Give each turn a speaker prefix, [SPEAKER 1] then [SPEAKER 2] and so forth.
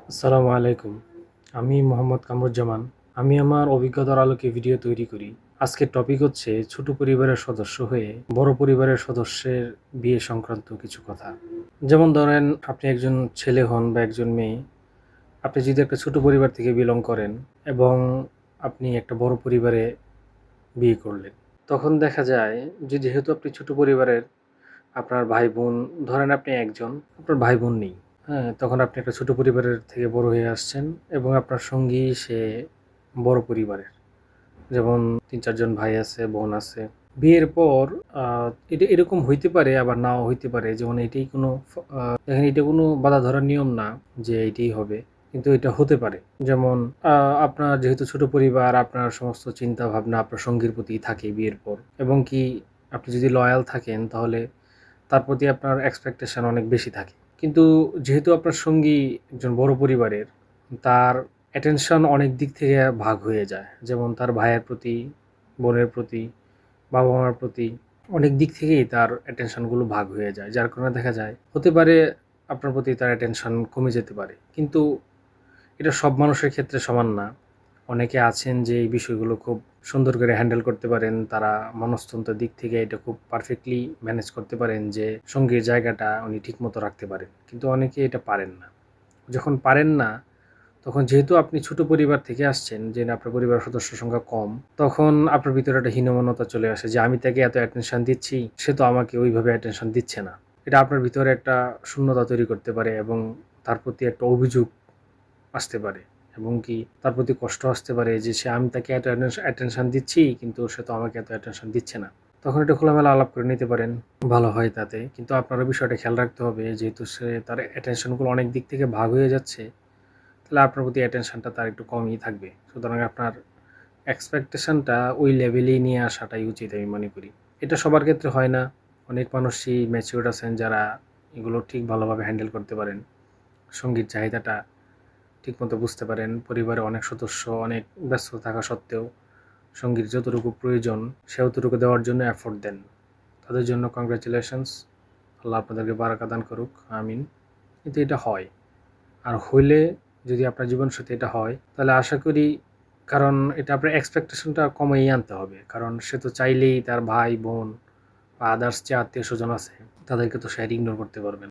[SPEAKER 1] আসসালামু আলাইকুম। আমি মোহাম্মদ কামরুজ্জামান। আমি আমার অভিজ্ঞতার আলোকে ভিডিও তৈরি করি। আজকের টপিক হচ্ছে ছোট পরিবারের সদস্য হয়ে বড় পরিবারের সদস্যের বিয়ে সংক্রান্ত কিছু কথা। যেমন ধরেন আপনি একজন ছেলে হন বা একজন মেয়ে, আপনি যদি একটা ছোট পরিবার থেকে বিলং করেন এবং আপনি একটা বড় পরিবারে বিয়ে করলেন। তখন দেখা যায় যে যেহেতু আপনি ছোট পরিবারের, আপনার ভাই-বোন, ধরেন আপনি একজন, আপনার ভাই-বোন নেই। হ্যাঁ? তখন আপনি একটা ছোট পরিবারের থেকে বড় হয়ে আসছেন এবং আপনার সঙ্গী সে বড় পরিবারের। যেমন ৩-৪ জন ভাই আছে, বোন আছে। বিয়ের পর আ এটা এরকম হইতে পারে আবার নাও হইতে পারে। যেমন এটাই কোনো দেখেন এটা কোনো বাঁধা ধরার নিয়ম না যে এইটাই হবে। কিন্তু এটা হতে পারে। যেমন আ আপনার যেহেতু ছোট পরিবার, আপনার সমস্ত চিন্তা ভাবনা আপনার সঙ্গীর প্রতিই থাকে বিয়ের পর। এবং কি আপনি যদি লয়াল থাকেন তাহলে তার প্রতি আপনার এক্সপেকটেশন অনেক বেশি থাকে। কিন্তু যেহেতু আপনার সঙ্গী একজন বড় পরিবারের, তার অ্যাটেনশন অনেক দিক থেকে ভাগ হয়ে যায়। যেমন তার ভাইয়ের প্রতি, বোনের প্রতি, বাবা-মার প্রতি অনেক দিক থেকেই তার অ্যাটেনশনগুলো ভাগ হয়ে যায়। যার কারণে দেখা যায় হতে পারে আপনার প্রতি তার অ্যাটেনশন কমে যেতে পারে। কিন্তু এটা সব মানুষের ক্ষেত্রে সমান না। অনেকে আছেন যে এই বিষয়গুলো খুব সুন্দর করে হ্যান্ডেল করতে পারেন। তারা মনস্তন্ত্রের দিক থেকে এটা খুব পারফেক্টলি ম্যানেজ করতে পারেন যে সঙ্গীর জায়গাটা উনি ঠিকমতো রাখতে পারেন। কিন্তু অনেকে এটা পারেন না। যখন পারেন না, তখন যেহেতু আপনি ছোট পরিবার থেকে আসছেন, যে আপনার পরিবারের সদস্য সংখ্যা কম, তখন আপনার ভিতরে একটা হীনমন্যতা চলে আসে যে আমি তাকে এত অ্যাটেনশন দিচ্ছি, সে তো আমাকে ওইভাবে অ্যাটেনশন দিচ্ছে না। এটা আপনার ভিতরে একটা শূন্যতা তৈরি করতে পারে এবং তার প্রতি একটা অভিযোগ আসতে পারে এবং কি তার প্রতি কষ্ট আসতে পারে যে আমি তাকে এত অ্যাটেনশন দিচ্ছি কিন্তু সে তো আমাকে এত অ্যাটেনশন দিচ্ছে না। তখন এটা খোলামেলা আলাপ করে নিতে পারেন, ভালো হয় তাতে। কিন্তু আপনারও বিষয়টা খেয়াল রাখতে হবে যেহেতু সে তার অ্যাটেনশনগুলো অনেক দিক থেকে ভাগ হয়ে যাচ্ছে, তাহলে আপনার প্রতি অ্যাটেনশনটা তার একটু কমই থাকবে। সুতরাং আপনার এক্সপেকটেশনটা ওই লেভেলেই নিয়ে আসাটাই উচিত আমি মনে করি। এটা সবার ক্ষেত্রে হয় না। অনেক মানুষই ম্যাচিউরড আছেন যারা এগুলো ঠিক ভালোভাবে হ্যান্ডেল করতে পারেন। সঙ্গীর চাহিদাটা ঠিকমতো বুঝতে পারেন। পরিবারে অনেক সদস্য অনেক ব্যস্ত থাকা সত্ত্বেও সঙ্গীর যতটুকু প্রয়োজন সে অতটুকু দেওয়ার জন্য এফোর্ট দেন। তাদের জন্য কংগ্রাচুলেশনস। আল্লাহ আপনাদেরকে বারাকা দান করুক। আমিন। কিন্তু এটা হয়। আর হইলে যদি আপনার জীবনসাথী এটা হয় তাহলে আশা করি, কারণ এটা আপনার এক্সপেকটেশনটা কমিয়ে আনতে হবে। কারণ সে তো চাইলেই তার ভাই, বোন বা আদার্স যে আত্মীয়স্বজন আছে তাদেরকে তো সে আর ইগনোর করতে পারবে না।